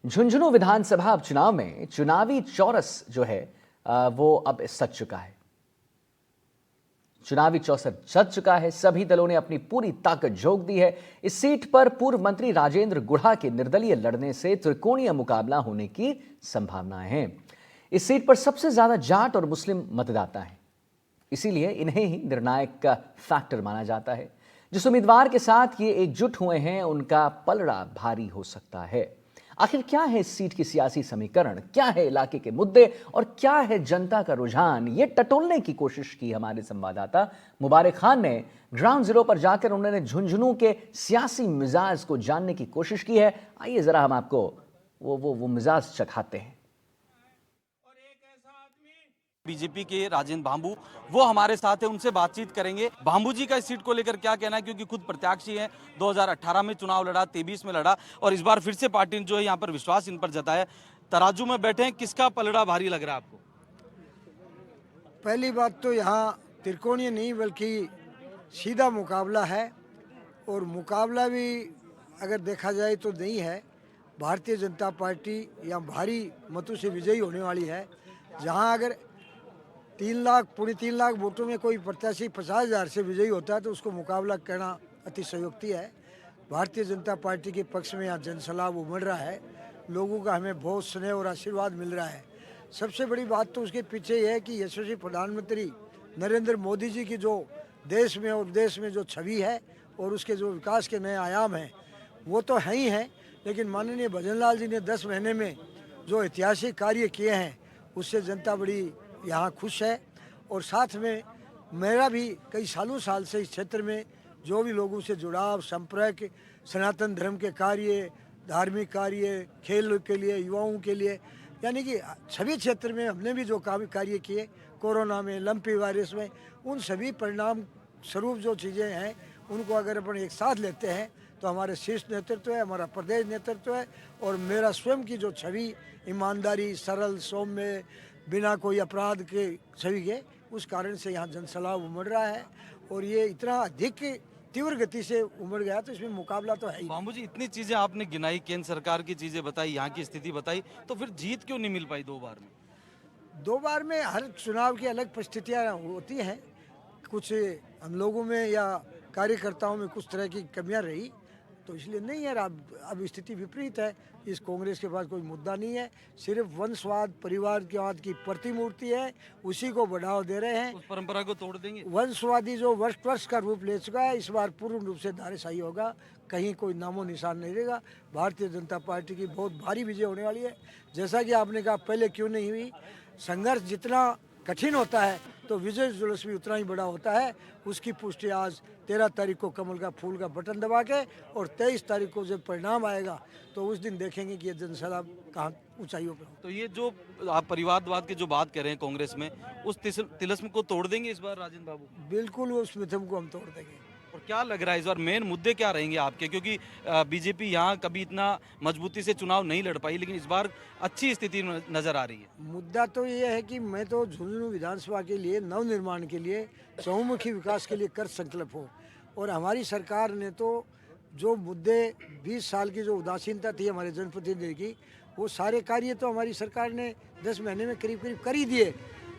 झुंझुनू विधानसभा उपचुनाव में चुनावी चौरस जो है वो अब सज चुका है। चुनावी चौसर सज चुका है। सभी दलों ने अपनी पूरी ताकत झोंक दी है। इस सीट पर पूर्व मंत्री राजेंद्र गुढ़ा के निर्दलीय लड़ने से त्रिकोणीय मुकाबला होने की संभावनाएं हैं। इस सीट पर सबसे ज्यादा जाट और मुस्लिम मतदाता हैं, इसीलिए इन्हें ही निर्णायक का फैक्टर माना जाता है। जिस उम्मीदवार के साथ ये एकजुट हुए हैं उनका पलड़ा भारी हो सकता है। आखिर क्या है इस सीट की सियासी समीकरण, क्या है इलाके के मुद्दे और क्या है जनता का रुझान, ये टटोलने की कोशिश की हमारे संवाददाता मुबारक खान ने। ग्राउंड जीरो पर जाकर उन्होंने झुंझुनू के सियासी मिजाज को जानने की कोशिश की है। आइए जरा हम आपको वो मिजाज चखाते हैं। बीजेपी के राजेंद्र भांबू वो हमारे साथ है, उनसे बातचीत करेंगे। भांबू जी का इस सीट को लेकर क्या कहना है, क्योंकि खुद प्रत्याशी हैं। 2018 में चुनाव लड़ा, 23 में लड़ा और इस बार फिर से पार्टी ने जो है यहाँ पर विश्वास इन पर जताया। तराजू में बैठे हैं, किसका पलड़ा भारी लग रहा है आपको? पहली बात तो यहाँ त्रिकोणीय नहीं बल्कि सीधा मुकाबला है और मुकाबला भी अगर देखा जाए तो नहीं है। भारतीय जनता पार्टी यहाँ भारी मतों से विजयी होने वाली है। जहाँ अगर 3 लाख पौने 3 लाख वोटों में कोई प्रत्याशी 50,000 से विजयी होता है तो उसको मुकाबला करना अतिशयोक्ति है। भारतीय जनता पार्टी के पक्ष में यहाँ जनसलाब उमड़ रहा है। लोगों का हमें बहुत स्नेह और आशीर्वाद मिल रहा है। सबसे बड़ी बात तो उसके पीछे यह है कि यशस्वी प्रधानमंत्री नरेंद्र मोदी जी की जो देश में और विदेश में जो छवि है और उसके जो विकास के नए आयाम हैं वो तो है ही हैं, लेकिन माननीय भजन लाल जी ने 10 महीने में जो ऐतिहासिक कार्य किए हैं उससे जनता बड़ी यहाँ खुश है। और साथ में मेरा भी कई साल से इस क्षेत्र में जो भी लोगों से जुड़ाव, संपर्क, सनातन धर्म के कार्य, धार्मिक कार्य, खेल के लिए, युवाओं के लिए, यानी कि सभी क्षेत्र में हमने भी जो कार्य किए, कोरोना में, लंपी वायरस में, उन सभी परिणाम स्वरूप जो चीज़ें हैं उनको अगर अपन एक साथ लेते हैं तो हमारे शीर्ष नेतृत्व है, हमारा प्रदेश नेतृत्व है और मेरा स्वयं की जो छवि ईमानदारी, सरल, सौम्य, बिना कोई अपराध के छवि के, उस कारण से यहाँ जनसलाब उमड़ रहा है। और ये इतना अधिक तीव्र गति से उमड़ गया तो इसमें मुकाबला तो है ही। भांबू जी, इतनी चीजें आपने गिनाई, केंद्र सरकार की चीजें बताई, यहाँ की स्थिति बताई, तो फिर जीत क्यों नहीं मिल पाई 2 बार में? 2 बार में हर चुनाव की अलग परिस्थितियाँ होती हैं। कुछ हम लोगों में या कार्यकर्ताओं में कुछ तरह की कमियां रही तो इसलिए नहीं है। अब स्थिति विपरीत है। इस कांग्रेस के पास कोई मुद्दा नहीं है, सिर्फ वंशवाद, परिवारवाद की प्रतिमूर्ति है, उसी को बढ़ावा दे रहे हैं। उस परंपरा को तोड़ देंगे। वंशवादी जो वर्ष का रूप ले चुका है, इस बार पूर्ण रूप से धाराशाही होगा, कहीं कोई नामो निशान नहीं रहेगा। भारतीय जनता पार्टी की बहुत भारी विजय होने वाली है। जैसा कि आपने कहा पहले क्यों नहीं हुई, संघर्ष जितना कठिन होता है तो विजय जुलूस भी उतना ही बड़ा होता है। उसकी पुष्टि आज 13 तारीख को कमल का फूल का बटन दबा के और 23 तारीख को जब परिणाम आएगा तो उस दिन देखेंगे कि ये जनसलाब कहाँ ऊंचाइयों पे हो। तो ये जो आप परिवारवाद की जो बात कर रहे हैं कांग्रेस में, उस तिलिस्म को तोड़ देंगे इस बार राजेंद्र बाबू? बिल्कुल उस मिथम को हम तोड़ देंगे। और क्या लग रहा है इस बार मेन मुद्दे क्या रहेंगे आपके, क्योंकि बीजेपी यहाँ कभी इतना मजबूती से चुनाव नहीं लड़ पाई, लेकिन इस बार अच्छी स्थिति नजर आ रही है। मुद्दा तो ये है कि मैं तो झुंझुनू विधानसभा के लिए नवनिर्माण के लिए, चहुमुखी विकास के लिए कर संकल्प हो। और हमारी सरकार ने तो जो मुद्दे 20 साल की जो उदासीनता थी हमारे जनप्रतिनिधि की, वो सारे कार्य तो हमारी सरकार ने 10 महीने में करीब कर ही दिए।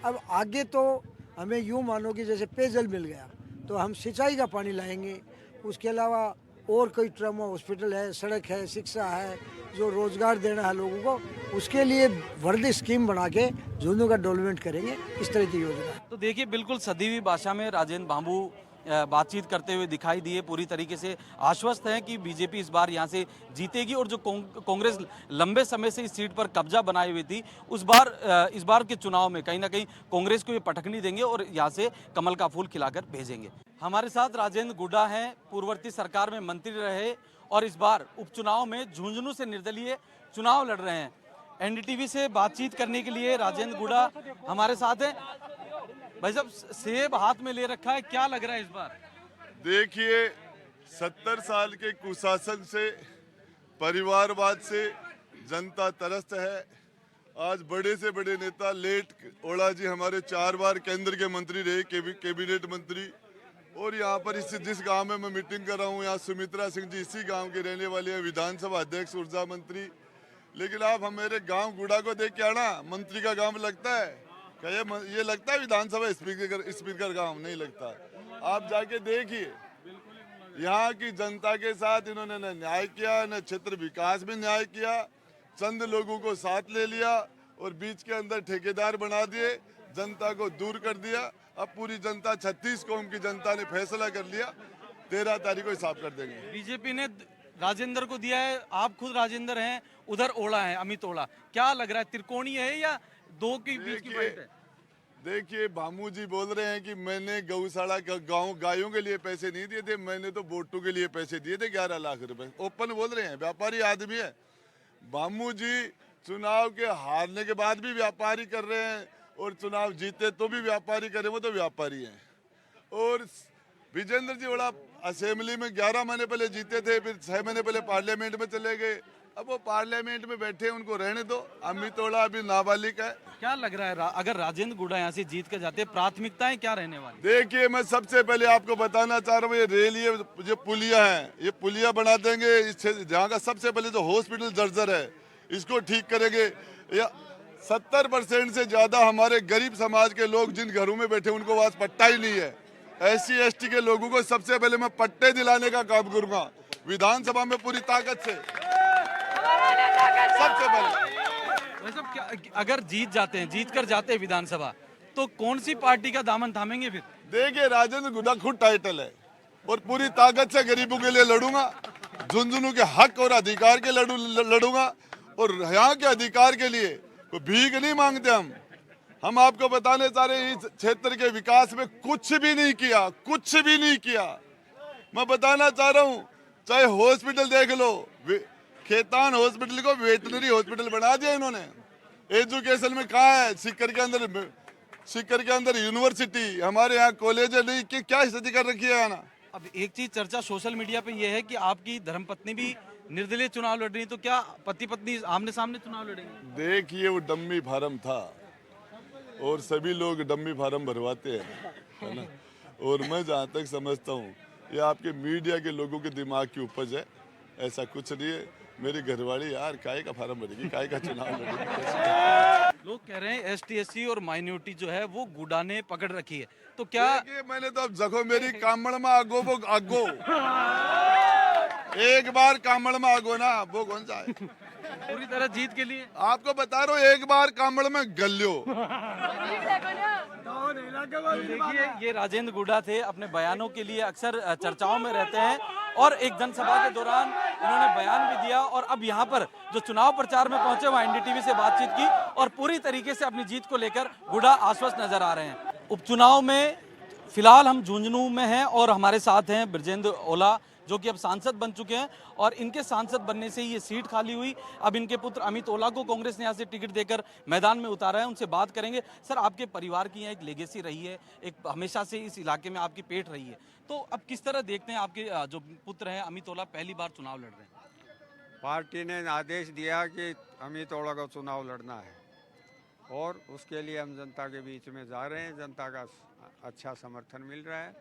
अब आगे तो हमें यूँ मानो कि जैसे पेयजल मिल गया तो हम सिंचाई का पानी लाएंगे। उसके अलावा और कोई ट्रामा हॉस्पिटल है, सड़क है, शिक्षा है, जो रोजगार देना है लोगों को, उसके लिए वर्दी स्कीम बना के झुंझुनू का डेवलपमेंट करेंगे। इस तरह की योजना है। तो देखिए, बिल्कुल सदीवी भाषा में राजेंद्र भांबू बातचीत करते हुए दिखाई दिए, पूरी तरीके से आश्वस्त हैं कि बीजेपी इस बार यहां से जीतेगी और जो कांग्रेस लंबे समय से इस सीट पर कब्जा बनाई हुई थी, इस बार के चुनाव में कहीं ना कहीं कांग्रेस को ये पटकनी देंगे और यहां से कमल का फूल खिलाकर भेजेंगे। हमारे साथ राजेंद्र गुढ़ा हैं, पूर्ववर्ती सरकार में मंत्री रहे और इस बार उपचुनाव में झुंझुनू से निर्दलीय चुनाव लड़ रहे हैं। एनडीटीवी से बातचीत करने के लिए राजेंद्र गुढ़ा हमारे साथ हैं। भाई साहब, सेब हाथ में ले रखा है, क्या लग रहा है इस बार? देखिए, 70 साल के कुशासन से, परिवारवाद से जनता त्रस्त है। आज बड़े से बड़े नेता, लेट ओड़ा जी हमारे 4 बार केंद्र के मंत्री रहे, कैबिनेट मंत्री, और यहाँ पर जिस गांव में मैं मीटिंग कर रहा हूँ, यहाँ सुमित्रा सिंह जी इसी गांव के रहने वाले हैं, विधानसभा अध्यक्ष, ऊर्जा मंत्री, लेकिन आप हमारे गांव गुड़ा को देख के आना, मंत्री का गांव लगता है क्या? ये लगता है विधानसभा स्पीकर गांव? नहीं लगता। आप जाके देखिए, यहाँ की जनता के साथ इन्होंने न न्याय किया, न क्षेत्र विकास में न्याय किया, चंद लोगों को साथ ले लिया और बीच के अंदर ठेकेदार बना दिए, जनता को दूर कर दिया। अब पूरी जनता 36 कौम की जनता ने फैसला कर लिया, 13 तारीख को हिसाब कर देंगे। बीजेपी ने राजेंद्र को दिया है, आप खुद राजेंद्र हैं, उधर ओला है अमित ओला, क्या लग रहा है त्रिकोणीय है या दो के बीच की फाइट है? देखिए भामू जी बोल रहे हैं कि मैंने गौशाला गांव गायों के लिए पैसे नहीं दिए थे, मैंने तो वोटों के लिए पैसे दिए थे 11 लाख रुपए। ओपन बोल रहे हैं, व्यापारी आदमी है भामू जी। चुनाव के हारने के बाद भी व्यापारी कर रहे हैं और चुनाव जीते तो भी व्यापारी करे, वो तो व्यापारी हैं। और विजेंद्र जी बड़ा असेंबली में 11 महीने पहले जीते थे, फिर 6 महीने पहले पार्लियामेंट में चले गए। अब वो पार्लियामेंट में बैठे, उनको रहने दो। अमित ओला अभी नाबालिग है। क्या लग रहा है अगर राजेंद्र गुड़ा यहाँ से जीत कर जाते, प्राथमिकताएं क्या रहने वाली? देखिए मैं सबसे पहले आपको बताना चाह रहा हूँ, ये रेल, ये पुलिया है, ये पुलिया बना देंगे। जहाँ का सबसे पहले जो हॉस्पिटल जर्जर है, इसको ठीक करेंगे। या 70% से ज्यादा हमारे गरीब समाज के लोग जिन घरों में बैठे, उनको आज पट्टा ही नहीं है। SC ST के लोगों को सबसे पहले मैं पट्टे दिलाने का काम करूंगा, विधानसभा में पूरी ताकत से, सबसे पहले। वैसे अगर जीत जाते हैं, जीत कर जाते हैं विधानसभा, तो कौन सी पार्टी का दामन थामेंगे फिर? देखिए राजेंद्र गुड़ा खुद टाइटल है और पूरी ताकत से गरीबों के लिए लड़ूंगा, झुंझुनू के हक और अधिकार के लड़ूंगा। और यहाँ के अधिकार के लिए कोई भीख नहीं मांगते हम आपको बताने चाह रहे हैं, इस क्षेत्र के विकास में कुछ भी नहीं किया, कुछ भी नहीं किया। मैं बताना चाह रहा हूँ, चाहे हॉस्पिटल देख लो, खेतान हॉस्पिटल को वेटनरी हॉस्पिटल बना दिया इन्होंने। एजुकेशन में कहाँ है? सीकर के अंदर यूनिवर्सिटी, हमारे यहाँ कॉलेज नहीं, कि क्या स्थिति कर रखी है ना। अब एक चीज चर्चा सोशल मीडिया पे ये है कि आपकी धर्मपत्नी भी निर्दलीय चुनाव लड़ रही है, तो क्या पति पत्नी आमने सामने चुनाव लड़ेंगे? देखिए वो डम्मी फार्म था और सभी लोग डम्मी फार्म भरवाते हैं, है ना। और मैं जहाँ तक समझता हूँ, ये आपके मीडिया के लोगों के दिमाग की उपज है, ऐसा कुछ नहीं है। मेरी घरवाली यार काय का फार्म भरेगी, काय का चुनाव लड़ेगी। लोग कह रहे हैं ST SC और माइनॉरिटी जो है वो गुडा ने पकड़ रखी है, तो क्या? मैंने तो अब जगो मेरी कामड़ में आगो, वो आगो एक बार कामड़ में आगो ना, वो कौन सा है? पूरी तरह जीत के लिए आपको बता रहा हूँ, एक बार कामड़ में गल्यो। देखिए ये राजेंद्र गुड़ा थे, अपने बयानों के लिए अक्सर चर्चाओं में रहते हैं और एक जनसभा के दौरान इन्होंने बयान भी दिया और अब यहाँ पर जो चुनाव प्रचार में पहुंचे वहाँ NDTV से बातचीत की और पूरी तरीके से अपनी जीत को लेकर गुड़ा आश्वस्त नजर आ रहे हैं। उपचुनाव में फिलहाल हम झुंझुनू में हैं और हमारे साथ हैं ब्रजेंद्र ओला, जो कि अब सांसद बन चुके हैं और इनके सांसद बनने से ये सीट खाली हुई। अब इनके पुत्र अमित ओला को कांग्रेस ने यहाँ से टिकट देकर मैदान में उतारा है, उनसे बात करेंगे। सर, आपके परिवार की यहाँ एक लेगेसी रही है, एक हमेशा से इस इलाके में आपकी पेठ रही है, तो अब किस तरह देखते हैं आपके जो पुत्र हैं अमित ओला पहली बार चुनाव लड़ रहे हैं? पार्टी ने आदेश दिया कि अमित ओला को चुनाव लड़ना है और उसके लिए हम जनता के बीच में जा रहे हैं। जनता का अच्छा समर्थन मिल रहा है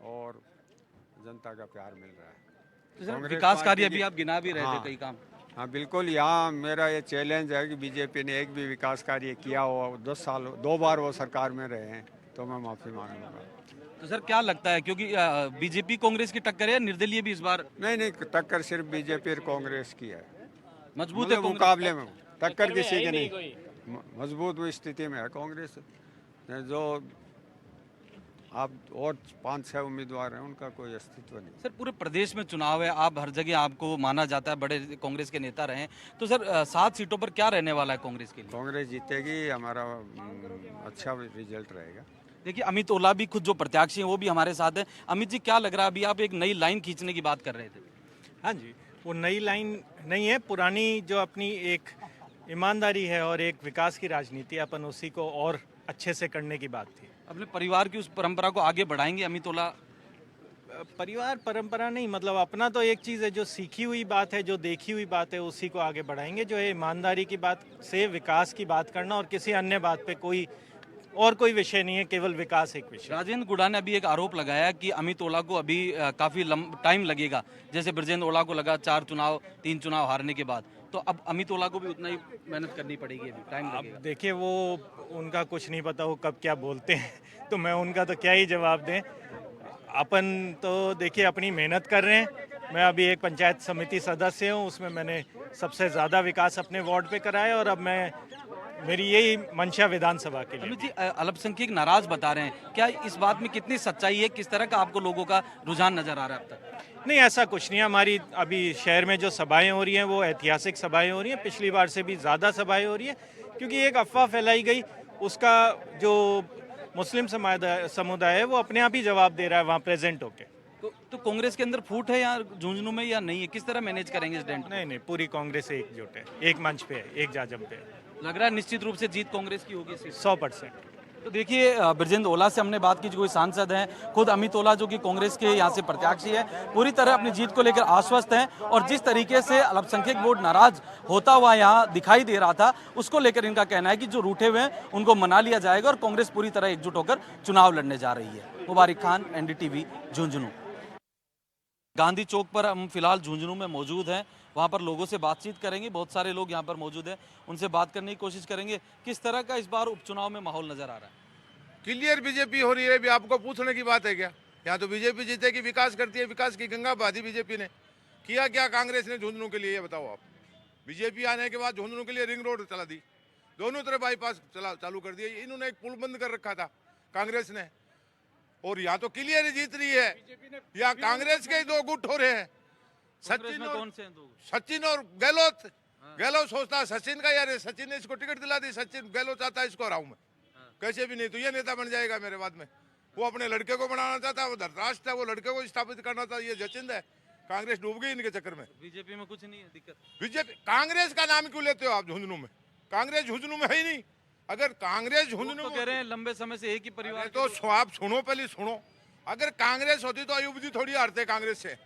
और जनता का प्यार मिल रहा है। तो सर विकास कार्य अभी आप गिना भी रहे थे कई काम। हाँ बिल्कुल, यहाँ मेरा ये चैलेंज है कि बीजेपी ने एक भी विकास कार्य किया हो, 10 साल 2 बार वो सरकार में रहे हैं, तो मैं माफी मांगूंगा। तो सर क्या लगता है, क्योंकि बीजेपी कांग्रेस की टक्कर है, निर्दलीय भी इस बार? नहीं, टक्कर सिर्फ बीजेपी और कांग्रेस की है, मजबूत है मुकाबले में टक्कर किसी की नहीं, मजबूत स्थिति में है कांग्रेस। जो आप और 5-6 उम्मीदवार हैं, उनका कोई अस्तित्व नहीं। सर पूरे प्रदेश में चुनाव है, आप हर जगह आपको माना जाता है बड़े कांग्रेस के नेता रहे हैं, तो सर 7 सीटों पर क्या रहने वाला है कांग्रेस के लिए? कांग्रेस जीतेगी, हमारा अच्छा रिजल्ट रहेगा। देखिए अमित ओला भी खुद जो प्रत्याशी हैं वो भी हमारे साथ हैं। अमित जी क्या लग रहा है, अभी आप एक नई लाइन खींचने की बात कर रहे थे? हाँ जी, वो नई लाइन नहीं है, पुरानी जो अपनी एक ईमानदारी है और एक विकास की राजनीति, अपन उसी को और अच्छे से करने की बात थी। अपने परिवार की उस परंपरा को आगे बढ़ाएंगे अमित ओला? परिवार परंपरा नहीं, मतलब अपना तो एक चीज़ है, जो सीखी हुई बात है, जो देखी हुई बात है, उसी को आगे बढ़ाएंगे। जो है ईमानदारी की बात से विकास की बात करना और किसी अन्य बात पे कोई विषय नहीं है, केवल विकास एक विषय। राजेंद्र गुड़ा ने अभी एक आरोप लगाया कि अमित ओला को अभी काफ़ी टाइम लगेगा, जैसे ब्रजेंद्र ओला को लगा 3 चुनाव हारने के बाद, तो अब अमित ओला को भी उतना ही मेहनत करनी पड़ेगी, अभी टाइम अब लगेगा। देखिए वो उनका कुछ नहीं पता वो कब क्या बोलते हैं तो मैं उनका तो क्या ही जवाब दें। अपन तो देखिए अपनी मेहनत कर रहे हैं। मैं अभी एक पंचायत समिति सदस्य हूँ, उसमें मैंने सबसे ज़्यादा विकास अपने वार्ड पे कराया और अब मेरी यही मंशा विधानसभा के लिए। अमित जी, अल्पसंख्यक नाराज बता रहे हैं, क्या इस बात में कितनी सच्चाई है? किस तरह का आपको लोगों का रुझान नजर आ रहा है अब तक? नहीं, ऐसा कुछ नहीं है। हमारी अभी शहर में जो सभाएं हो रही हैं वो ऐतिहासिक सभाएं हो रही हैं, पिछली बार से भी ज़्यादा सभाएं हो रही हैं, क्योंकि एक अफवाह फैलाई गई, उसका जो मुस्लिम समुदाय है वो अपने आप ही जवाब दे रहा है वहाँ प्रेजेंट होके। तो कांग्रेस के अंदर फूट है यहाँ झुंझुनू में या नहीं है? किस तरह मैनेज करेंगे इस डेंट? नहीं, पूरी कांग्रेस एकजुट है, एक मंच पे है, एक जाजम पे है, लग रहा है निश्चित रूप से जीत कांग्रेस की होगी। 100%। तो देखिए, ब्रजेंद्र ओला से हमने बात की, जो कोई सांसद हैं, खुद अमित ओला जो कि कांग्रेस के यहाँ से प्रत्याशी है, पूरी तरह अपनी जीत को लेकर आश्वस्त हैं और जिस तरीके से अल्पसंख्यक वोट नाराज होता हुआ यहाँ दिखाई दे रहा था, उसको लेकर इनका कहना है कि जो रूठे हुए हैं उनको मना लिया जाएगा और कांग्रेस पूरी तरह एकजुट होकर चुनाव लड़ने जा रही है। मुबारिक खान, एनडीटीवी, झुंझुनू। गांधी चौक पर हम फिलहाल झुंझुनू में मौजूद हैं, वहाँ पर लोगों से बातचीत करेंगे। बहुत सारे लोग यहाँ पर मौजूद हैं, उनसे बात करने की कोशिश करेंगे। किस तरह का इस बार उपचुनाव में माहौल नजर आ रहा है? क्लियर बीजेपी हो रही है, भी आपको पूछने की बात है क्या? यहाँ तो बीजेपी जीतेगी, विकास करती है, विकास की गंगा बहा दी बीजेपी ने। किया क्या कांग्रेस ने झुंझुनू के लिए, ये बताओ आप। बीजेपी आने के बाद झुंझुनू के लिए रिंग रोड चला दी, दोनों तरफ बाईपास चालू कर दिया। इन्होंने एक पुल बंद कर रखा था कांग्रेस ने, और यहाँ तो क्लियर जीत रही है। यहाँ कांग्रेस के ही दो गुट हो रहे हैं, सचिन और गहलोत। गहलोत सोचता है सचिन का, यार सचिन ने इसको टिकट दिला दी, सचिन गहलोत चाहता है इसको हराऊं मैं कैसे भी नहीं, तो ये नेता बन जाएगा मेरे बाद में। वो अपने लड़के को बनाना चाहता है, वो धृतराष्ट्र है, वो लड़के को स्थापित करना चाहता है, ये जचिंद है। कांग्रेस डूब गई इनके चक्कर में। बीजेपी में कुछ नहीं है दिक्कत? बीजेपी, कांग्रेस का नाम क्यों लेते हो आप झुंझुनू में? कांग्रेस झुंझुनू में है ही नहीं। अगर कांग्रेस झुंझुनू तो कह रहे हैं लंबे समय से एक ही परिवार। तो आप सुनो, पहले सुनो। अगर कांग्रेस होती तो अयूब जी थोड़ी हारते कांग्रेस से।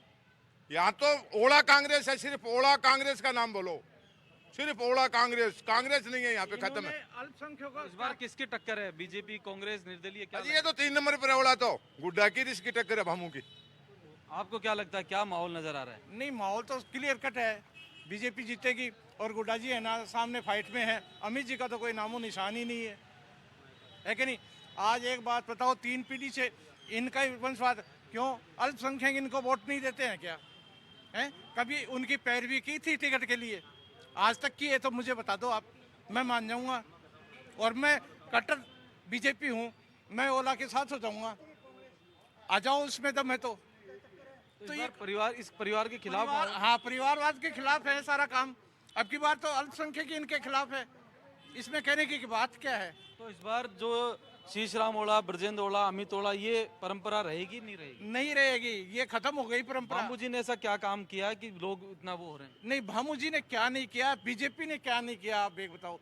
यहाँ तो ओला कांग्रेस है, सिर्फ ओला कांग्रेस का नाम बोलो, सिर्फ ओला कांग्रेस। कांग्रेस नहीं है यहाँ पे, खत्म है। इस बार किसकी टक्कर है? बीजेपी, कांग्रेस, निर्दलीय, क्या ये तो 3 नंबर पर है ओला, तो गुड्डा की इसकी टक्कर है भामू की। आपको क्या लगता है, क्या माहौल नजर आ रहा है? नहीं, माहौल तो क्लियर कट है, बीजेपी जीतेगी। और गुड्डा जी है ना सामने फाइट में है, अमित जी का तो कोई नामो निशान ही नहीं है कि नहीं? आज एक बात बताओ, 3 पीढ़ी से इनका ही वंशवाद, क्यों अल्पसंख्यक इनको वोट नहीं देते हैं क्या? हैं? कभी उनकी पैरवी की थी टिकट के लिए? आज तक की है तो मुझे बता दो आप, मैं मान जाऊंगा। और मैं कट्टर बीजेपी हूँ, मैं ओला के साथ हो जाऊंगा। आ जाओ, उसमें दम है तो ये परिवार, इस परिवार के खिलाफ हाँ, परिवारवाद के खिलाफ है सारा काम। अब की बार तो अल्पसंख्यक इनके खिलाफ है, इसमें कहने की बात क्या है? तो इस बार जो शीश राम ओला, ब्रजेंद्र ओला, अमित ओला, ये परंपरा रहेगी नहीं रहेगी? नहीं रहेगी, ये खत्म हो गई परंपरा। भामू जी ने ऐसा क्या काम किया कि लोग इतना वो हो रहे हैं? नहीं, भामू जी ने क्या नहीं किया, बीजेपी ने क्या नहीं किया, आप एक बताओ।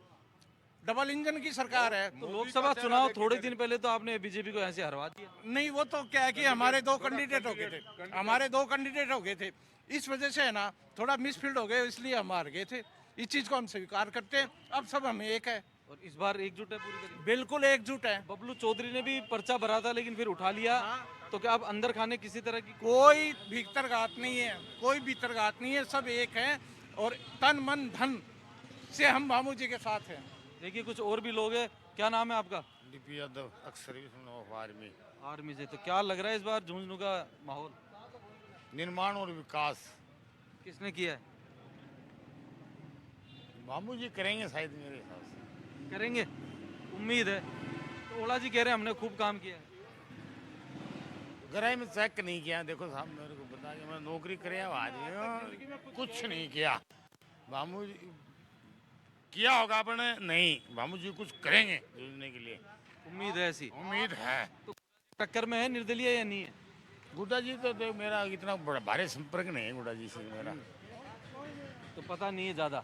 डबल इंजन की सरकार है। तो लोकसभा चुनाव थोड़े दिन पहले तो आपने बीजेपी को ऐसे हरवा दिया। नहीं, वो तो क्या है कि हमारे 2 कैंडिडेट हो गए थे, हमारे 2 कैंडिडेट हो गए थे, इस वजह से है ना थोड़ा मिसफील्ड हो गए, इसलिए हम हार गए थे। इस चीज को हम स्वीकार करते हैं, अब सब हम एक है। और इस बार एकजुट है पूरी तरीके? बिल्कुल एकजुट है। बबलू चौधरी ने भी पर्चा भरा था लेकिन फिर उठा लिया, तो क्या अब अंदर खाने किसी तरह की? कोई भीतरघात नहीं है, कोई भीतरघात नहीं है, सब एक है और तन मन धन से हम भामू जी के साथ हैं। देखिए, कुछ और भी लोग हैं। क्या नाम है आपका? डीपी यादव, अक्सर आर्मी। आर्मी से। तो क्या लग रहा है इस बार झुंझुनू का माहौल? निर्माण और विकास किसने किया है? भामू जी करेंगे शायद, मेरे हिसाब से करेंगे, उम्मीद है। तो ओला जी कह रहे हैं हमने खूब काम किया है। गराई में चेक नहीं किया, देखो साहब मेरे को बता के मैं नौकरी करे आज कुछ नहीं किया। भामू जी किया होगा अपने, नहीं भामू जी कुछ करेंगे जोड़ने के लिए, उम्मीद है ऐसी? उम्मीद है। तो टक्कर में है निर्दलीय या नहीं है? गुड्डा जी तो मेरा इतना बड़ा भारी संपर्क नहीं है गुड्डा जी से मेरा, तो पता नहीं है ज्यादा।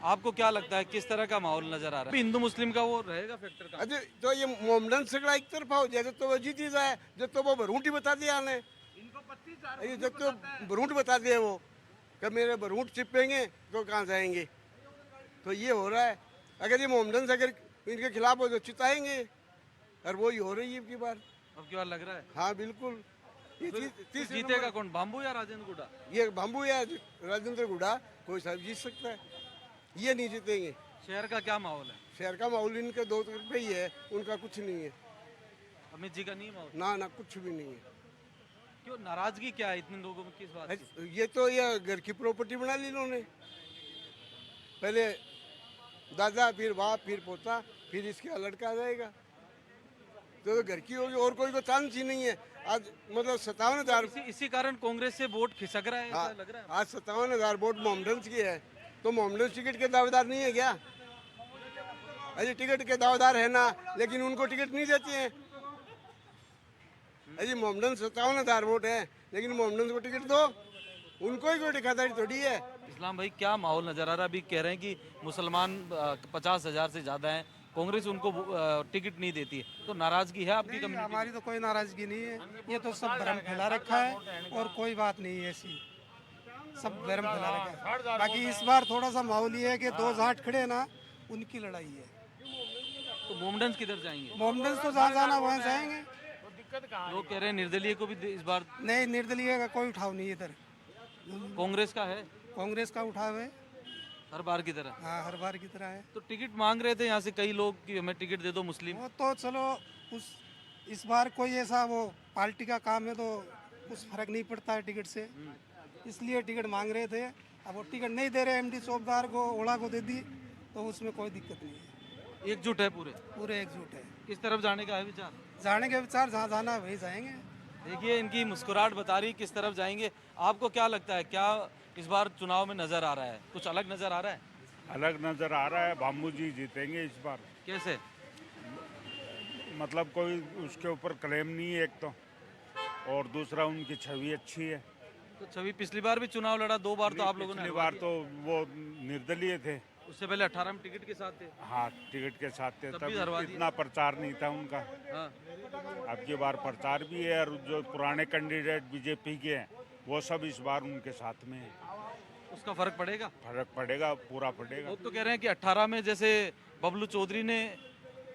आपको क्या लगता है किस तरह का माहौल नजर आ रहा है? हिंदू मुस्लिम का वो रहेगा फैक्टर का? अरे तो ये मोमडन सगड़ा एक तरफा हो जाए तो वो जीती जाए, जब तो वो बरूंटी बता दिया ने, जब तो बरूंट बता दिया वो कि मेरे बरूंट चिपेंगे तो कहाँ जाएंगे, तो ये हो रहा है। अगर ये मोमडन से अगर इनके खिलाफ हो तो चिताएंगे, और वो ही हो रही है अब की बार। अब की बार लग रहा है? हाँ बिल्कुल। ये फिर जीतेगा कौन, बाम्बू या राजेंद्र गुड्डा? ये बाम्बू या राजेंद्र गुड्डा, कोई साहब जीत सकता है। ये नहीं जीतेंगे। शहर का क्या माहौल है? शहर का माहौल इनके दो रुपये ही है, उनका कुछ नहीं है। अमित जी का नहीं माहौल? ना ना कुछ भी नहीं है। क्यों, नाराजगी क्या है इतने लोगों में, किस बात की? ये तो ये घर की प्रॉपर्टी बना ली इन्होंने, पहले दादा फिर बाप फिर पोता फिर इसका लड़का आ जाएगा, तो घर की होगी और कोई को चांस ही नहीं है। आज मतलब 57,000 इसी कारण कांग्रेस से वोट खिसक रहा है, ऐसा हाँ, लग रहा है? आज 57,000 वोट मोहम्मदंस की है, तो मोहम्मदंस टिकट के दावेदार नहीं है क्या? अजी टिकट के दावेदार है ना, लेकिन उनको टिकट नहीं देते हैं। अजी मोहम्मदंस 57,000 वोट है, लेकिन मोहम्मदंस को टिकट दो, उनको ही कोई ठेकेदारी थोड़ी है। इस्लाम भाई, क्या माहौल नजर आ रहा है? अभी कह रहे हैं कि मुसलमान 50,000 से ज्यादा हैं, कांग्रेस उनको टिकट नहीं देती है, तो नाराजगी है आपकी कम्युनिटी? हमारी तो कोई नाराजगी नहीं है, ये तो सब भ्रम फैला रखा है और कोई बात नहीं है ऐसी, सब भ्रम फैला रखा है। बाकी इस बार थोड़ा सा माहौल ये है कि दो जाट खड़े ना, उनकी लड़ाई है। तो मोमडन किधर जाएंगे? मोमडन तो जहाँ जाना वहाँ जाएंगे। लोग कह रहे हैं निर्दलीय को भी इस बार। नहीं, निर्दलीय का कोई उठाव नहीं इधर, कांग्रेस का है? कांग्रेस का उठाव है हर बार की तरह? हाँ, हर बार की तरह है। तो टिकट मांग रहे थे यहाँ से कई लोग कि हमें टिकट दे दो मुस्लिम। वो तो चलो इस बार कोई ऐसा वो पार्टी का काम है तो कुछ फर्क नहीं पड़ता है टिकट से, इसलिए टिकट मांग रहे थे। अब वो टिकट नहीं दे रहे, एमडी चौकीदार को ओला को दे दी, तो उसमें कोई दिक्कत नहीं है। एकजुट है पूरे? पूरे एकजुट है। किस तरफ जाने का है विचार? जाने के विचार जहाँ जाना है वही जाएंगे। देखिए, इनकी मुस्कुराहट बता रही किस तरफ जाएंगे। आपको क्या लगता है, क्या इस बार चुनाव में नजर आ रहा है, कुछ अलग नजर आ रहा है? अलग नजर आ रहा है, भामू जी जीतेंगे इस बार। कैसे? मतलब कोई उसके ऊपर क्लेम नहीं है एक तो, और दूसरा उनकी छवि अच्छी है। तो छवि पिछली बार भी चुनाव लड़ा, 2 बार तो आप लोगों ने पिछली बार तो वो निर्दलीय थे, उससे पहले 18 में टिकट के साथ थे। हाँ टिकट के साथ थे, तब भी हरवा तब दिए। इतना प्रचार नहीं था उनका। हाँ। अब की बार प्रचार भी है, और जो पुराने कैंडिडेट बीजेपी के हैं वो सब इस बार उनके साथ में है। उसका फर्क पड़ेगा? फर्क पड़ेगा, पूरा पड़ेगा। लोग तो कह रहे हैं कि 18 में जैसे बबलू चौधरी ने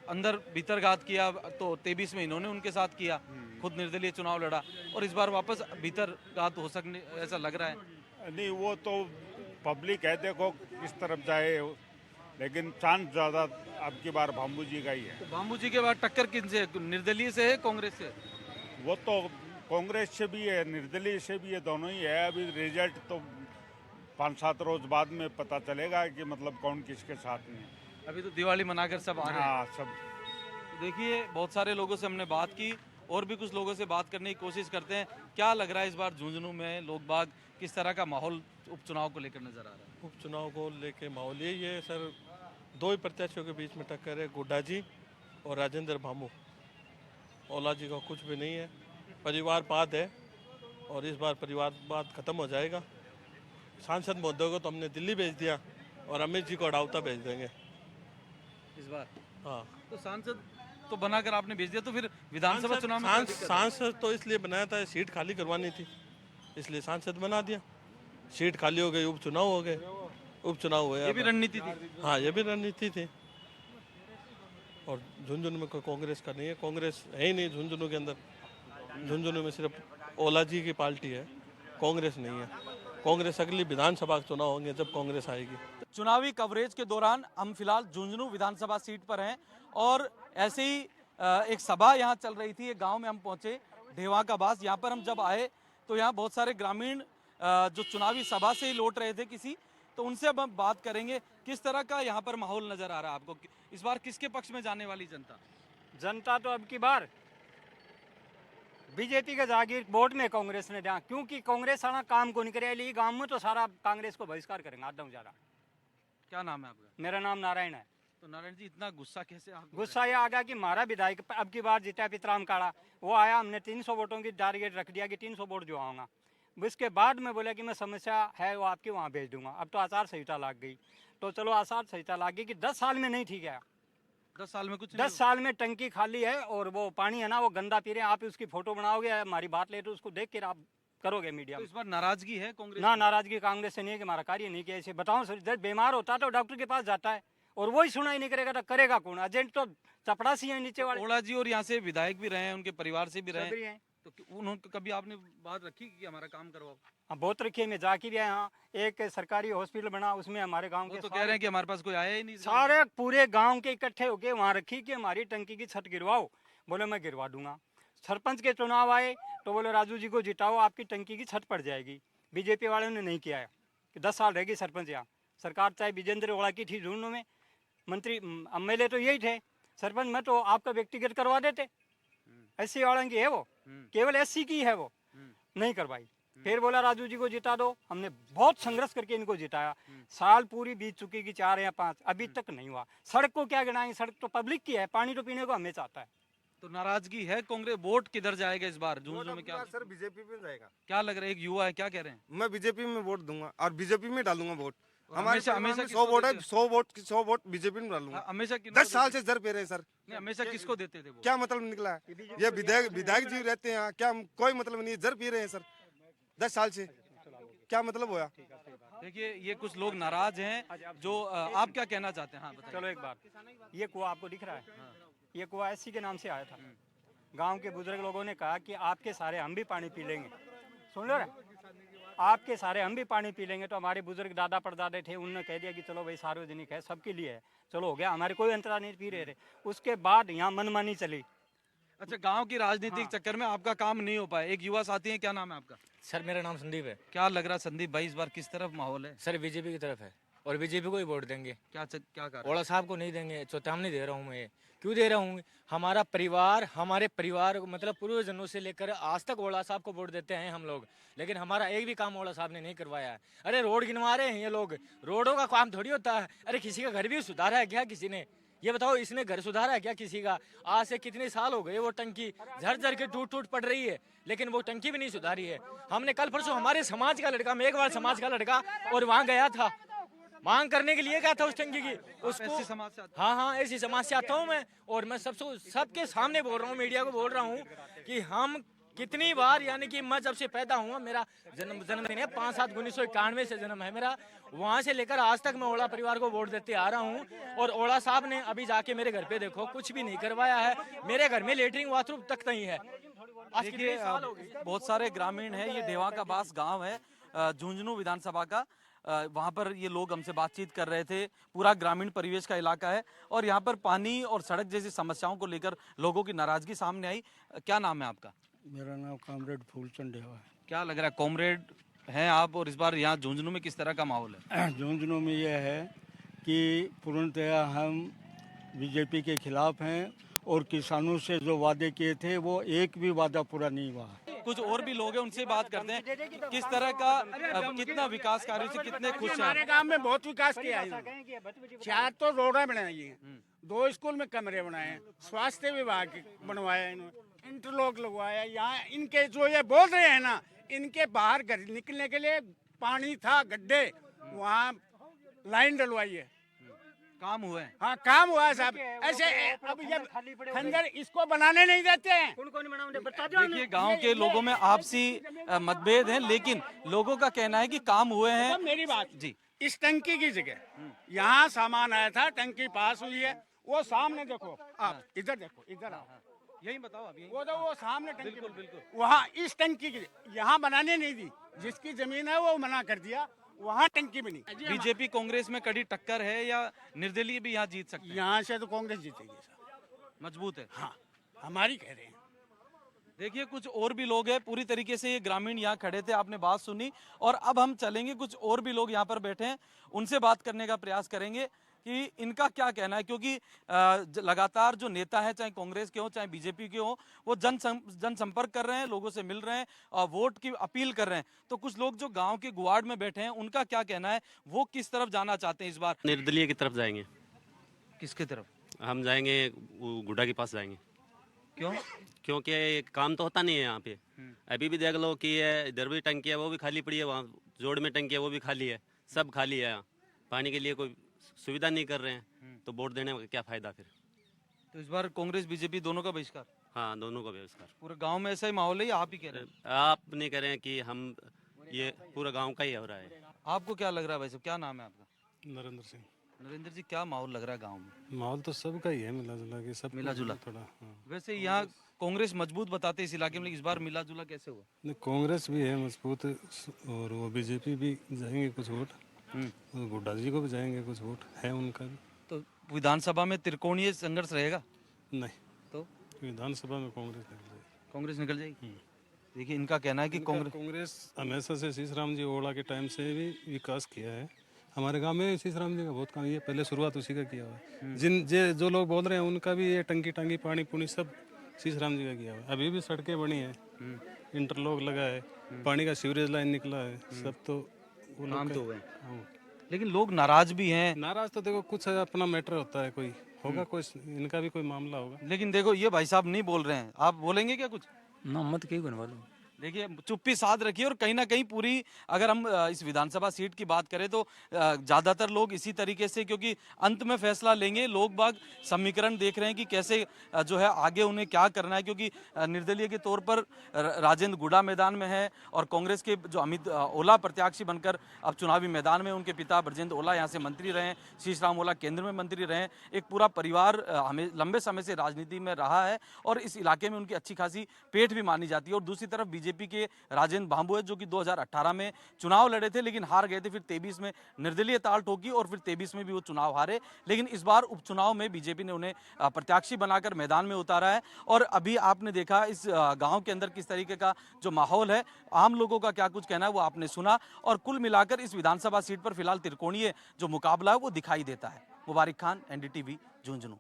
अंदर भीतर घात किया, तो 23 में इन्होंने उनके साथ किया, खुद निर्दलीय चुनाव लड़ा, और इस बार वापस भीतर घात हो सकने ऐसा लग रहा है। नहीं, वो तो पब्लिक है, देखो किस तरफ जाए, लेकिन चांस ज़्यादा अब की बार भामू जी का ही है। तो भामू जी के बाद टक्कर किनसे, निर्दलीय से है कांग्रेस से? वो तो कांग्रेस से भी है, निर्दलीय से भी है, दोनों ही है। अभी रिजल्ट तो 5-7 रोज बाद में पता चलेगा कि मतलब कौन किसके साथ में है। अभी तो दिवाली मनाकर सब आ रहे हैं। हाँ, सब। देखिए, बहुत सारे लोगों से हमने बात की, और भी कुछ लोगों से बात करने की कोशिश करते हैं। क्या लग रहा है इस बार झुंझुनू में लोग बाग किस तरह का माहौल उपचुनाव को लेकर नजर आ रहा है? उपचुनाव को लेके माहौल यही है सर, 2 ही प्रत्याशियों के बीच में टक्कर है, गुड्डा जी और राजेंद्र भामू। ओला जी का कुछ भी नहीं है, परिवारवाद है, और इस बार परिवारवाद खत्म हो जाएगा। सांसद महोदय को तो हमने दिल्ली भेज दिया, और अमित जी को अडाउता भेज देंगे इस बार। हाँ, तो सांसद तो बनाकर आपने भेज दिया, तो फिर विधानसभा चुनाव में क्या दिक्कत है? सांसद तो इसलिए बनाया था, सीट खाली करवानी थी, इसलिए सांसद बना दिया। सीट खाली हो गई, उपचुनाव हो गए, उपचुनाव हुए। ये भी रणनीति थी? हाँ, ये भी रणनीति थी। और झुंझुनू में कोई कांग्रेस का नहीं है, कांग्रेस है ही नहीं झुंझुनू के अंदर। झुंझुनू में सिर्फ ओला जी की पार्टी है, कांग्रेस नहीं है। कांग्रेस अगली विधानसभा के चुनाव होंगे जब कांग्रेस आएगी। चुनावी कवरेज के दौरान हम फिलहाल झुंझुनू विधानसभा सीट पर हैं, और ऐसे ही एक सभा यहाँ चल रही थी। एक गांव में हम पहुंचे, ढेवा का बास। यहाँ पर हम जब आए तो यहाँ बहुत सारे ग्रामीण जो चुनावी सभा से ही लौट रहे थे किसी, तो उनसे अब हम बात करेंगे किस तरह का यहाँ पर माहौल नजर आ रहा है आपको। इस बार किसके पक्ष में जाने वाली जनता? जनता तो अब की बार बीजेपी के जागीर वोट में कांग्रेस ने दिया, क्योंकि कांग्रेस सारा काम को नहीं करे। गांव में तो सारा कांग्रेस को बहिष्कार करेंगे आधा ज़्यादा। क्या नाम है आपका? मेरा नाम नारायण है। तो नारायण जी, इतना गुस्सा कैसे आपको? गुस्सा ये आ गया कि हमारा विधायक अब की बार जीता पितराम काड़ा, वो आया, हमने 300 वोटों की टारगेट रख दिया कि 300 वोट जो आऊँगा। उसके बाद में बोला कि मैं समस्या है वो आपके वहाँ भेज दूंगा। अब तो आचार संहिता लग गई, तो चलो आचार संहिता लग गई कि 10 साल में नहीं ठीक है। 10 साल में कुछ 10 साल में टंकी खाली है, और वो पानी है ना वो गंदा पी रहे हैं। आप उसकी फोटो बनाओगे, हमारी बात ले तो उसको देख कर आप करोगे मीडिया तो में। इस बार नाराजगी है कांग्रेस? ना, नाराजगी कांग्रेस से नहीं है कि हमारा कार्य नहीं किया। ऐसे बताओ सर, जब बीमार होता है तो डॉक्टर के पास जाता है, और वही सुनाई नहीं करेगा तो करेगा कौन? एजेंट तो चपड़ासी है नीचे वाले। ओला जी और यहाँ से विधायक भी रहे हैं, उनके परिवार से भी रहे हैं, तो उन्होंने कभी आपने बात रखी कि हमारा काम करवाओ? हाँ बहुत रखी है, मैं जाके भी आया। यहाँ एक सरकारी हॉस्पिटल बना, उसमें हमारे गांव वो के तो कह रहे हैं कि हमारे पास कोई आया ही नहीं। सारे पूरे गांव के इकट्ठे होके वहाँ रखी कि हमारी टंकी की छत गिरवाओ। बोले मैं गिरवा दूंगा। सरपंच के चुनाव आए तो बोले राजू जी को जिताओ, आपकी टंकी की छत पड़ जाएगी। बीजेपी वालों ने नहीं किया है कि 10 साल रहेगी सरपंच यहाँ। सरकार चाहे विजेंद्र ओड़ा की थी झुंझुनू में, मंत्री एमएलए तो यही थे, सरपंच में तो आपका व्यक्तिगत करवा देते। एससी वाला की है वो, केवल एससी की है वो, नहीं करवाई। फिर बोला राजू जी को जिता दो। हमने बहुत संघर्ष करके इनको जिताया। साल पूरी बीत चुकी कि 4 या 5, अभी तक नहीं हुआ। सड़क को क्या गिनाएंगे, सड़क तो पब्लिक की है, पानी तो पीने को हमें चाहता है। तो नाराजगी है कांग्रेस। वोट किधर जाएगा इस बार झुंझुनू में? क्या सर बीजेपी में जाएगा। क्या लग रहा है? एक युवा है, क्या कह रहे हैं? मैं बीजेपी में वोट दूंगा और बीजेपी में डालूंगा वोट। हमेशा 100 वोट है, 100 वोट बीजेपी में डालूंगा। हमेशा 10 साल से जर पे रहे सर। नहीं, हमेशा किसको देते थे वो? क्या मतलब निकला है? ये विधायक जी रहते हैं, क्या कोई मतलब नहीं है, जर पी रहे हैं सर 10 साल से, क्या मतलब होया? देखिए ये कुछ लोग नाराज हैं। जो आप क्या कहना चाहते हैं? हाँ बताइए। चलो एक बात, ये कुआं आपको दिख रहा है, ये कुआं एससी के नाम से आया था। गांव के बुजुर्ग लोगों ने कहा कि आपके सारे हम भी पानी पी लेंगे। सुन लो ना, आपके सारे हम भी पानी पी लेंगे। तो हमारे बुजुर्ग दादा परदादे थे, उन्होंने कह दिया कि चलो भाई सार्वजनिक है, सबके लिए है, चलो हो गया, हमारे कोई अंतरा नहीं पी रहे थे। उसके बाद यहाँ मनमानी चली। अच्छा, गांव की राजनीतिक चक्कर में आपका काम नहीं हो पाया। एक युवा साथी है, क्या नाम है आपका? सर मेरा नाम संदीप है। क्या लग रहा है संदीप भाई, इस बार किस तरफ माहौल है? सर बीजेपी की तरफ है और बीजेपी को ही वोट देंगे। क्या कर ओड़ा साहब को नहीं देंगे, चेतावनी दे रहा हूँ मैं। क्यों दे रहा हूँ? हमारा परिवार, हमारे परिवार मतलब पूर्व जन्मों से लेकर आज तक ओड़ा साहब को वोट देते हैं हम लोग, लेकिन हमारा एक भी काम ओड़ा साहब ने नहीं करवाया है। अरे रोड गिनवा रहे हैं ये लोग, रोडों का काम थोड़ी होता है। अरे किसी का घर भी सुधारा है क्या किसी ने? ये बताओ, इसने घर सुधारा है क्या किसी का? आज से कितने साल हो गए वो टंकी झर के टूट पड़ रही है, लेकिन वो टंकी भी नहीं सुधारी है। हमने कल परसों हमारे समाज का लड़का, मेघवाल समाज का लड़का, और वहाँ गया था, मांग करने के लिए गया था उस टंकी की। उसको समाज से हाँ ऐसी समाज से आता हूँ मैं, और मैं सबके सामने बोल रहा हूँ, मीडिया को बोल रहा हूँ कि हम कितनी बार, यानी कि मैं जब से पैदा हुआ, मेरा जन्मदिन है 5/7/1991 से जन्म है मेरा, वहाँ से लेकर आज तक मैं ओड़ा परिवार को वोट देते आ रहा हूँ। और ओड़ा साहब ने अभी जाके मेरे घर पे देखो, कुछ भी नहीं करवाया है। मेरे घर में लेटरिन बाथरूम तक नहीं है। आज देखिए बहुत सारे ग्रामीण हैं। ये देवा का बास गाँव है झुंझुनू विधानसभा का। वहाँ पर ये लोग हमसे बातचीत कर रहे थे। पूरा ग्रामीण परिवेश का इलाका है और यहाँ पर पानी और सड़क जैसी समस्याओं को लेकर लोगों की नाराजगी सामने आई। क्या नाम है आपका? मेरा नाम कॉमरेड फूलचंद देवा है। क्या लग रहा है, कॉमरेड हैं आप, और इस बार यहाँ झुंझुनू में किस तरह का माहौल है? झुंझुनू में यह है कि पूर्णतया हम बीजेपी के खिलाफ हैं और किसानों से जो वादे किए थे वो एक भी वादा पूरा नहीं हुआ। कुछ और भी लोग हैं, उनसे बात करते हैं। किस तरह का, कितना विकास कार्यों से कितने खुश हैं? हमारे गांव में बहुत विकास किया है। 4 तो रोडें बनाई हैं, 2 स्कूल में कमरे बनाए हैं, स्वास्थ्य विभाग बनवाया इन्होंने, इंटरलॉक लगवाया। यहाँ इनके जो ये बोल रहे हैं ना, इनके बाहर घर निकलने के लिए पानी था, गड्ढे, वहाँ लाइन डलवाई है। काम हुआ है? हाँ काम हुआ है साहब। ऐसे अब ये खंजर इसको बनाने नहीं देते हैं। देखिए गांव के लोगों में आपसी मतभेद हैं, लेकिन लोगों का कहना है कि काम हुए हैं। मेरी बात जी, इस टंकी की जगह यहाँ सामान आया था, टंकी पास हुई है, वो सामने देखो आप, इधर देखो, इधर आओ, यही बताओ आप। वो सामने टंकी, बिल्कुल वहाँ इस टंकी की यहाँ बनाने नहीं दी, जिसकी जमीन है वो मना कर दिया, वहाँ टंकी बनी। बीजेपी कांग्रेस में कड़ी टक्कर है या निर्दलीय भी यहाँ जीत सकते हैं? यहाँ से तो कांग्रेस जीतेगी साहब, मजबूत है। हाँ हमारी कह रहे हैं। देखिए कुछ और भी लोग हैं, पूरी तरीके से ये ग्रामीण यहाँ खड़े थे, आपने बात सुनी, और अब हम चलेंगे, कुछ और भी लोग यहाँ पर बैठे हैं, उनसे बात करने का प्रयास करेंगे कि इनका क्या कहना है। क्योंकि लगातार जो नेता है, चाहे कांग्रेस के हो चाहे बीजेपी के हो, वो जनसंपर्क कर रहे हैं, लोगों से मिल रहे हैं और वोट की अपील कर रहे हैं। तो कुछ लोग जो गांव के गुआड़ में बैठे हैं, उनका क्या कहना है, वो किस तरफ जाना चाहते हैं इस बार? निर्दलीय की तरफ जाएंगे। किसकी तरफ? हम जाएंगे गुड्डा के पास जाएंगे। क्यों? क्योंकि काम तो होता नहीं है यहाँ पे। अभी भी देख लो कि इधर भी टंकी है, वो भी खाली पड़ी है, वहाँ जोड़ में टंकी है, वो भी खाली है, सब खाली है। यहाँ पानी के लिए कोई सुविधा नहीं कर रहे हैं, तो वोट देने का क्या फायदा फिर? तो इस बार कांग्रेस बीजेपी दोनों का बहिष्कार? हाँ दोनों का बहिष्कार। पूरे गांव में ऐसा ही माहौल है या आप ही कह रहे हैं? आप नहीं कह रहे हैं कि हम, ये पूरा गांव का ही हो रहा है। आपको क्या लग रहा है भाई साहब, क्या नाम है आपका? नरेंद्र सिंह। नरेंद्र जी, क्या माहौल लग रहा है गांव में? माहौल तो सबका ही है, मिला जुला के, सब मिला जुला थोड़ा। हाँ। वैसे यहाँ कांग्रेस मजबूत बताते इस इलाके में, लेकिन इस बार मिला जुला कैसे हुआ? नहीं, कांग्रेस भी है मजबूत और वो बीजेपी भी जाएंगे कुछ वोट, और गुड्डा जी को भी जाएंगे कुछ वोट है उनका भी। तो विधानसभा में त्रिकोणीय संघर्ष रहेगा? नहीं, तो विधानसभा में कांग्रेस निकल जाएगी। कांग्रेस निकल जाएगी। देखिए इनका कहना है कि कांग्रेस हमेशा से शीशराम जी ओला के टाइम से भी विकास किया है। हमारे गांव में शीशराम जी का बहुत काम, ये पहले शुरुआत उसी का किया हुआ है। जो लोग बोल रहे हैं उनका भी ये टंकी टांगी पानी पुनी सब शीशराम जी का किया हुआ है। अभी भी सड़कें बनी है, इंटरलॉक लगा है, पानी का सीवरेज लाइन निकला है, सब तो वो काम तो हुए। हुए। लेकिन लोग नाराज भी हैं। नाराज तो देखो कुछ अपना मैटर होता है, कोई होगा कोई इनका भी कोई मामला होगा। लेकिन देखो ये भाई साहब नहीं बोल रहे हैं, आप बोलेंगे क्या कुछ? ना मत क्यों बनवा लो। देखिए चुप्पी साध रखिए और कहीं ना कहीं पूरी अगर हम इस विधानसभा सीट की बात करें तो ज़्यादातर लोग इसी तरीके से, क्योंकि अंत में फैसला लेंगे, लोग बाग समीकरण देख रहे हैं कि कैसे जो है आगे उन्हें क्या करना है, क्योंकि निर्दलीय के तौर पर राजेंद्र गुड़ा मैदान में है और कांग्रेस के जो अमित ओला प्रत्याशी बनकर अब चुनावी मैदान में, उनके पिता ब्रजेंद्र ओला यहाँ से मंत्री रहे, शीशराम ओला केंद्र में मंत्री रहे, एक पूरा परिवार हमें लंबे समय से राजनीति में रहा है और इस इलाके में उनकी अच्छी खासी पेठ भी मानी जाती है। और दूसरी तरफ बीजेपी के राजेंद्र भांबू है जो कि 2018 में चुनाव लड़े थे लेकिन हार गए थे, फिर 23 में निर्दलीय ताल ठोकी और फिर 23 में भी वो चुनाव हारे। लेकिन इस बार उपचुनाव में बीजेपी ने उन्हें प्रत्याशी बनाकर मैदान में उतारा है और अभी आपने देखा इस गांव के अंदर किस तरीके का जो माहौल है, आम लोगों का क्या कुछ कहना है वो आपने सुना। और कुल मिलाकर इस विधानसभा सीट पर फिलहाल त्रिकोणीय जो मुकाबला है वो दिखाई देता है। मुबारक खान, NDTV, झुंझुनू।